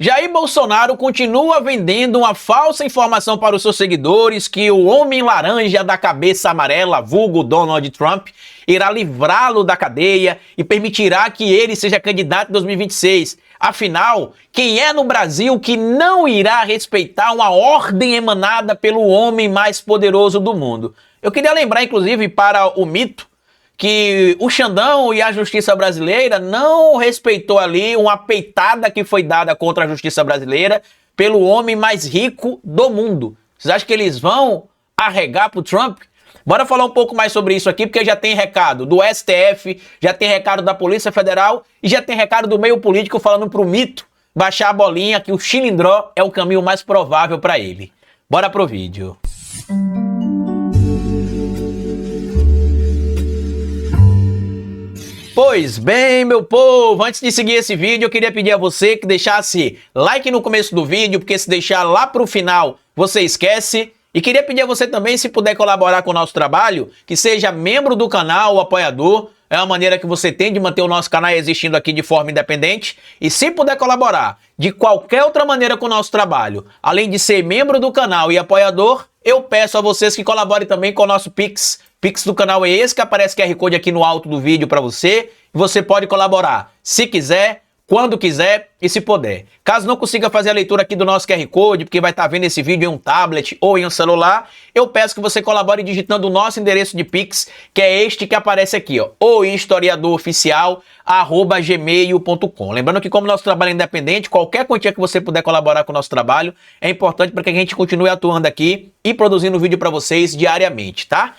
Jair Bolsonaro continua vendendo uma falsa informação para os seus seguidores que o homem laranja da cabeça amarela, vulgo Donald Trump, irá livrá-lo da cadeia e permitirá que ele seja candidato em 2026. Afinal, quem é no Brasil que não irá respeitar uma ordem emanada pelo homem mais poderoso do mundo? Eu queria lembrar, inclusive, para o mito, que o Xandão e a justiça brasileira não respeitou ali uma peitada que foi dada contra a justiça brasileira pelo homem mais rico do mundo. Vocês acham que eles vão arregar pro Trump? Bora falar um pouco mais sobre isso aqui, porque já tem recado do STF, já tem recado da Polícia Federal e já tem recado do meio político falando pro mito baixar a bolinha que o Chilindró é o caminho mais provável para ele. Bora pro vídeo. Pois bem, meu povo, antes de seguir esse vídeo, eu queria pedir a você que deixasse like no começo do vídeo, porque se deixar lá pro final, você esquece. E queria pedir a você também, se puder colaborar com o nosso trabalho, que seja membro do canal, apoiador. É uma maneira que você tem de manter o nosso canal existindo aqui de forma independente. E se puder colaborar de qualquer outra maneira com o nosso trabalho, além de ser membro do canal e apoiador, eu peço a vocês que colaborem também com o nosso Pix. Pix do canal é esse, que aparece QR Code aqui no alto do vídeo para você. Você pode colaborar se quiser, quando quiser e se puder. Caso não consiga fazer a leitura aqui do nosso QR Code, porque vai estar vendo esse vídeo em um tablet ou em um celular, eu peço que você colabore digitando o nosso endereço de Pix, que é este que aparece aqui, ó, ohistoriadoroficial@gmail.com. Lembrando que como nosso trabalho é independente, qualquer quantia que você puder colaborar com o nosso trabalho é importante para que a gente continue atuando aqui e produzindo vídeo para vocês diariamente, tá?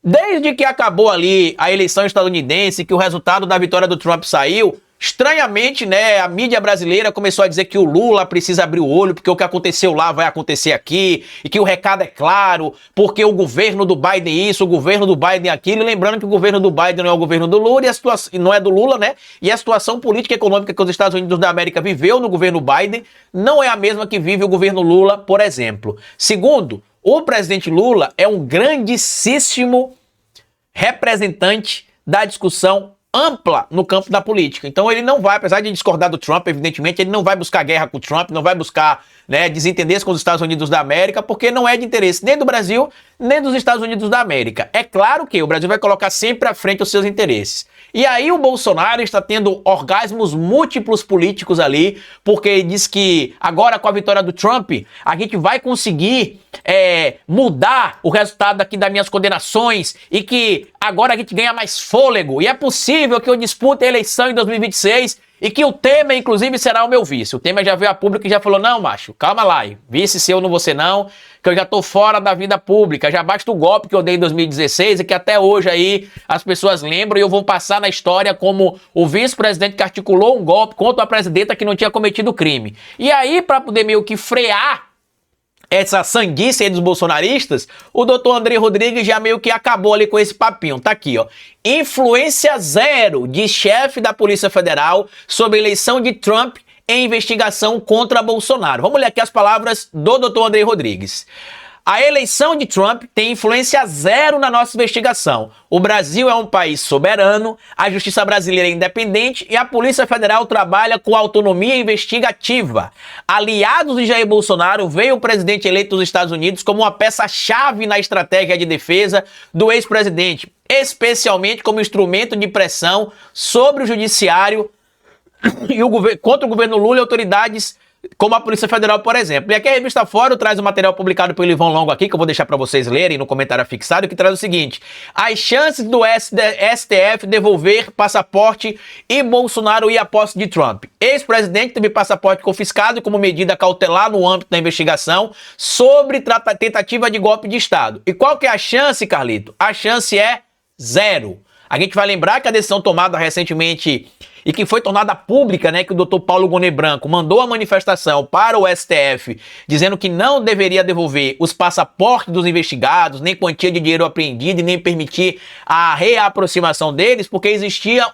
Desde que acabou ali a eleição estadunidense, que o resultado da vitória do Trump saiu, estranhamente, né, a mídia brasileira começou a dizer que o Lula precisa abrir o olho, porque o que aconteceu lá vai acontecer aqui, e que o recado é claro, porque o governo do Biden isso, o governo do Biden aquilo, e lembrando que o governo do Biden não é o governo do Lula, e a situação, não é do Lula, né, e a situação política e econômica que os Estados Unidos da América viveu no governo Biden não é a mesma que vive o governo Lula, por exemplo. Segundo, o presidente Lula é um grandíssimo representante da discussão ampla no campo da política. Então ele não vai, apesar de discordar do Trump, evidentemente, ele não vai buscar guerra com o Trump, não vai buscar, né, desentender-se com os Estados Unidos da América, porque não é de interesse nem do Brasil, nem dos Estados Unidos da América. É claro que o Brasil vai colocar sempre à frente os seus interesses. E aí o Bolsonaro está tendo orgasmos múltiplos políticos ali, porque diz que agora com a vitória do Trump, a gente vai conseguir mudar o resultado aqui das minhas condenações e que agora a gente ganha mais fôlego e é possível que eu dispute a eleição em 2026 e que o Temer, inclusive, será o meu vice. O Temer já veio a público e já falou, não, macho, calma lá, vice seu não vou ser não, que eu já tô fora da vida pública, já basta o golpe que eu dei em 2016 e que até hoje aí as pessoas lembram e eu vou passar na história como o vice-presidente que articulou um golpe contra a presidenta que não tinha cometido crime. E aí, para poder meio que frear essa sanguice aí dos bolsonaristas, o doutor André Rodrigues já meio que acabou ali com esse papinho. Tá aqui, ó. Influência zero de chefe da Polícia Federal sobre a eleição de Trump em investigação contra Bolsonaro. Vamos ler aqui as palavras do doutor André Rodrigues. A eleição de Trump tem influência zero na nossa investigação. O Brasil é um país soberano, a justiça brasileira é independente e a Polícia Federal trabalha com autonomia investigativa. Aliados de Jair Bolsonaro veem o presidente eleito dos Estados Unidos como uma peça-chave na estratégia de defesa do ex-presidente, especialmente como instrumento de pressão sobre o judiciário e contra o governo Lula e autoridades como a Polícia Federal, por exemplo. E aqui a revista Fórum traz um material publicado pelo Ivan Longo aqui, que eu vou deixar para vocês lerem no comentário fixado, que traz o seguinte: as chances do STF devolver passaporte e Bolsonaro ir à posse de Trump. Ex-presidente teve passaporte confiscado como medida cautelar no âmbito da investigação sobre tentativa de golpe de Estado. E qual que é a chance, Carlito? A chance é zero. A gente vai lembrar que a decisão tomada recentemente e que foi tornada pública, né, que o doutor Paulo Gonet Branco mandou a manifestação para o STF dizendo que não deveria devolver os passaportes dos investigados, nem quantia de dinheiro apreendido e nem permitir a reaproximação deles, porque existiam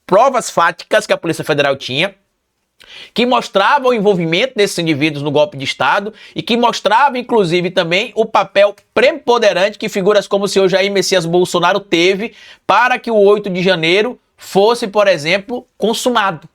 provas fáticas que a Polícia Federal tinha, que mostrava o envolvimento desses indivíduos no golpe de Estado e que mostrava, inclusive, também o papel preponderante que figuras como o senhor Jair Messias Bolsonaro teve para que o 8 de janeiro fosse, por exemplo, consumado.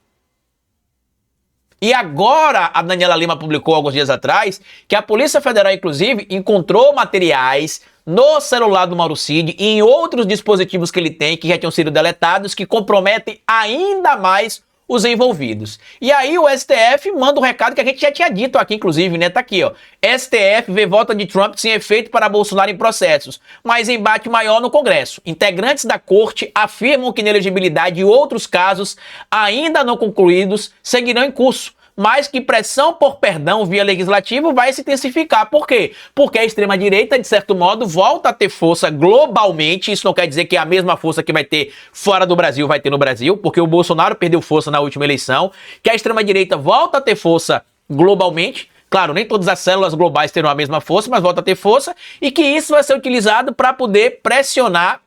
E agora a Daniela Lima publicou alguns dias atrás que a Polícia Federal, inclusive, encontrou materiais no celular do Mauro Cid e em outros dispositivos que ele tem, que já tinham sido deletados, que comprometem ainda mais os envolvidos. E aí o STF manda um recado que a gente já tinha dito aqui, inclusive, né? Tá aqui, ó. STF vê volta de Trump sem efeito para Bolsonaro em processos, mas embate maior no Congresso. Integrantes da corte afirmam que inelegibilidade e outros casos ainda não concluídos seguirão em curso, mas que pressão por perdão via legislativo vai se intensificar. Por quê? Porque a extrema-direita, de certo modo, volta a ter força globalmente. Isso não quer dizer que é a mesma força que vai ter fora do Brasil, vai ter no Brasil, porque o Bolsonaro perdeu força na última eleição. Que a extrema-direita volta a ter força globalmente. Claro, nem todas as células globais terão a mesma força, mas volta a ter força. E que isso vai ser utilizado para poder pressionar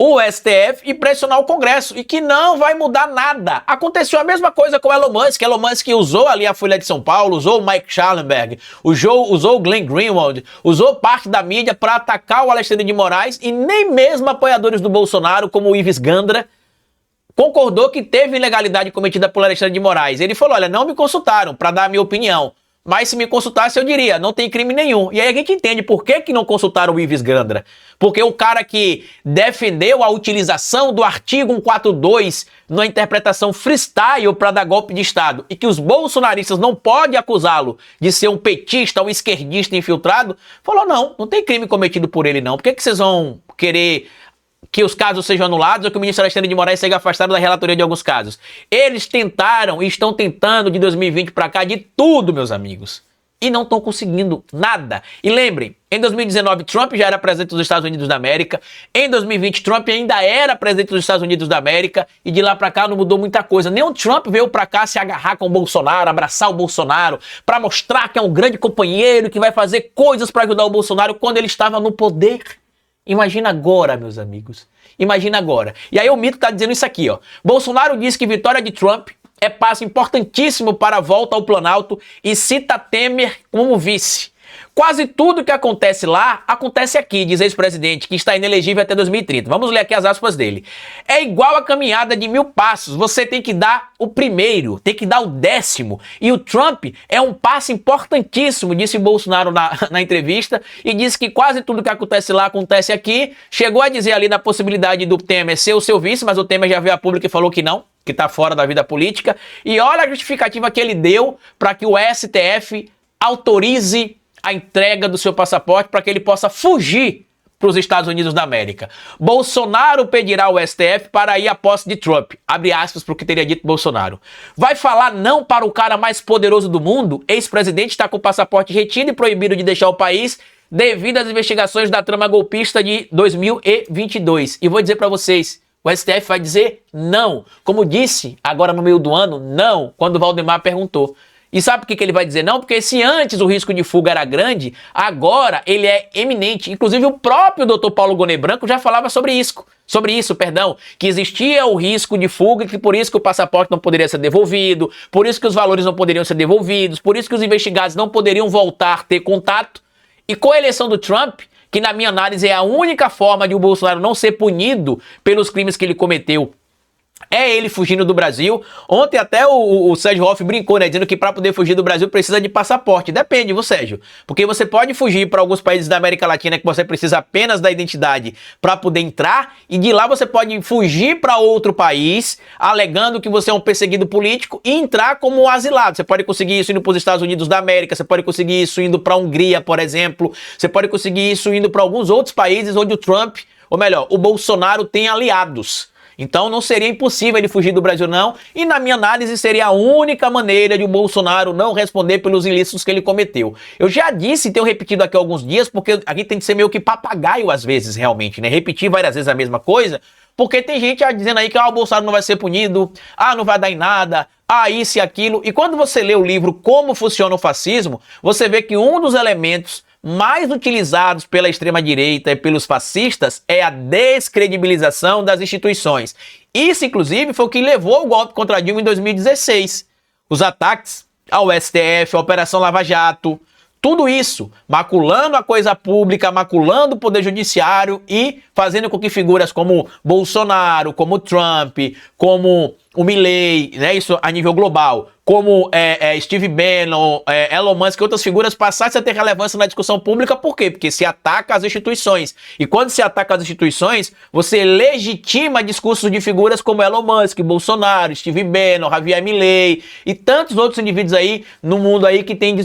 o STF e pressionar o Congresso, e que não vai mudar nada. Aconteceu a mesma coisa com o Elon Musk. Elon Musk usou ali a Folha de São Paulo, usou o Mike Schallenberg, usou o Glenn Greenwald, usou parte da mídia para atacar o Alexandre de Moraes, e nem mesmo apoiadores do Bolsonaro, como o Ives Gandra, concordou que teve ilegalidade cometida por Alexandre de Moraes. Ele falou, olha, não me consultaram para dar a minha opinião. Mas se me consultasse, eu diria, não tem crime nenhum. E aí a gente entende por que não consultaram o Ives Gandra. Porque o cara que defendeu a utilização do artigo 142 na interpretação freestyle para dar golpe de Estado, e que os bolsonaristas não podem acusá-lo de ser um petista, um esquerdista infiltrado, falou, não tem crime cometido por ele não. Por que vocês vão querer que os casos sejam anulados ou que o ministro Alexandre de Moraes seja afastado da relatoria de alguns casos? Eles tentaram e estão tentando de 2020 para cá de tudo, meus amigos. E não estão conseguindo nada. E lembrem, em 2019 Trump já era presidente dos Estados Unidos da América. Em 2020 Trump ainda era presidente dos Estados Unidos da América. E de lá para cá não mudou muita coisa. Nem o Trump veio para cá se agarrar com o Bolsonaro, abraçar o Bolsonaro, para mostrar que é um grande companheiro, que vai fazer coisas para ajudar o Bolsonaro quando ele estava no poder. Imagina agora, meus amigos. Imagina agora. E aí o mito tá dizendo isso aqui, ó. Bolsonaro diz que vitória de Trump é passo importantíssimo para a volta ao Planalto e cita Temer como vice. Quase tudo que acontece lá, acontece aqui, diz ex-presidente, que está inelegível até 2030. Vamos ler aqui as aspas dele. É igual a caminhada de 1000 passos. Você tem que dar o primeiro, tem que dar o 10º. E o Trump é um passo importantíssimo, disse Bolsonaro na entrevista, e disse que quase tudo que acontece lá, acontece aqui. Chegou a dizer ali na possibilidade do Temer ser o seu vice, mas o Temer já veio a público e falou que não, que está fora da vida política. E olha a justificativa que ele deu para que o STF autorize a entrega do seu passaporte para que ele possa fugir para os Estados Unidos da América. Bolsonaro pedirá ao STF para ir à posse de Trump. Abre aspas para o que teria dito Bolsonaro. Vai falar não para o cara mais poderoso do mundo? Ex-presidente está com o passaporte retido e proibido de deixar o país devido às investigações da trama golpista de 2022. E vou dizer para vocês, o STF vai dizer não. Como disse agora no meio do ano, não, quando o Valdemar perguntou. E sabe por que ele vai dizer não? Porque se antes o risco de fuga era grande, agora ele é eminente. Inclusive o próprio Dr. Paulo Gonet Branco já falava sobre isso, que existia o risco de fuga e que por isso que o passaporte não poderia ser devolvido, por isso que os valores não poderiam ser devolvidos, por isso que os investigados não poderiam voltar a ter contato. E com a eleição do Trump, que na minha análise é a única forma de o Bolsonaro não ser punido pelos crimes que ele cometeu, é ele fugindo do Brasil. Ontem até o Sérgio Hoff brincou, né, dizendo que para poder fugir do Brasil precisa de passaporte. Depende, viu, Sérgio? Porque você pode fugir para alguns países da América Latina que você precisa apenas da identidade para poder entrar, e de lá você pode fugir para outro país, alegando que você é um perseguido político, e entrar como um asilado. Você pode conseguir isso indo para os Estados Unidos da América, você pode conseguir isso indo para a Hungria, por exemplo, você pode conseguir isso indo para alguns outros países onde o Trump, ou melhor, o Bolsonaro tem aliados. Então não seria impossível ele fugir do Brasil não, e na minha análise seria a única maneira de o Bolsonaro não responder pelos ilícitos que ele cometeu. Eu já disse e tenho repetido aqui alguns dias, porque aqui tem que ser meio que papagaio às vezes realmente, né? Repetir várias vezes a mesma coisa, porque tem gente dizendo aí que o Bolsonaro não vai ser punido, não vai dar em nada, isso e aquilo. E quando você lê o livro Como Funciona o Fascismo, você vê que um dos elementos mais utilizados pela extrema-direita e pelos fascistas é a descredibilização das instituições. Isso, inclusive, foi o que levou ao golpe contra Dilma em 2016. Os ataques ao STF, a Operação Lava Jato, tudo isso maculando a coisa pública, maculando o poder judiciário e fazendo com que figuras como Bolsonaro, como Trump, como o Milei, né, isso a nível global, como Steve Bannon, Elon Musk e outras figuras passassem a ter relevância na discussão pública. Por quê? Porque se ataca as instituições. E quando se ataca as instituições, você legitima discursos de figuras como Elon Musk, Bolsonaro, Steve Bannon, Javier Milei e tantos outros indivíduos aí no mundo aí que têm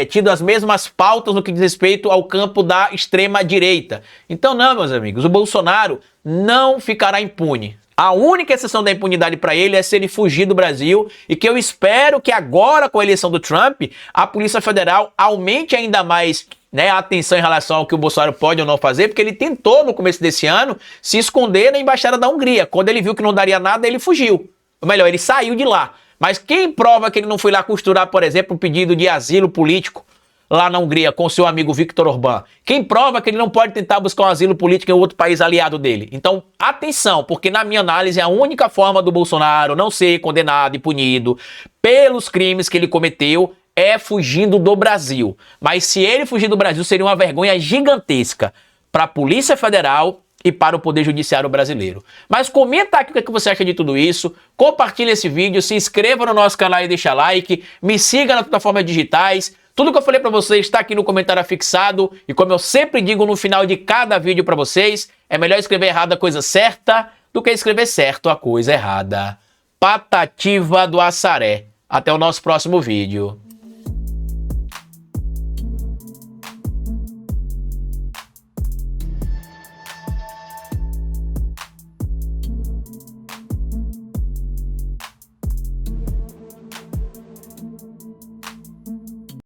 tido as mesmas pautas no que diz respeito ao campo da extrema-direita. Então não, meus amigos, o Bolsonaro não ficará impune. A única exceção da impunidade para ele é se ele fugir do Brasil, e que eu espero que agora, com a eleição do Trump, a Polícia Federal aumente ainda mais, né, a atenção em relação ao que o Bolsonaro pode ou não fazer, porque ele tentou, no começo desse ano, se esconder na Embaixada da Hungria. Quando ele viu que não daria nada, ele fugiu. Ou melhor, ele saiu de lá. Mas quem prova que ele não foi lá costurar, por exemplo, um pedido de asilo político lá na Hungria com seu amigo Viktor Orbán? Quem prova que ele não pode tentar buscar um asilo político em outro país aliado dele? Então, atenção, porque na minha análise a única forma do Bolsonaro não ser condenado e punido pelos crimes que ele cometeu é fugindo do Brasil. Mas se ele fugir do Brasil, seria uma vergonha gigantesca para a Polícia Federal e para o Poder Judiciário brasileiro. Mas comenta aqui o que você acha de tudo isso, compartilha esse vídeo, se inscreva no nosso canal e deixa like, me siga nas plataformas digitais. Tudo que eu falei pra vocês está aqui no comentário afixado, e como eu sempre digo no final de cada vídeo pra vocês, é melhor escrever errado a coisa certa do que escrever certo a coisa errada. Patativa do Assaré. Até o nosso próximo vídeo.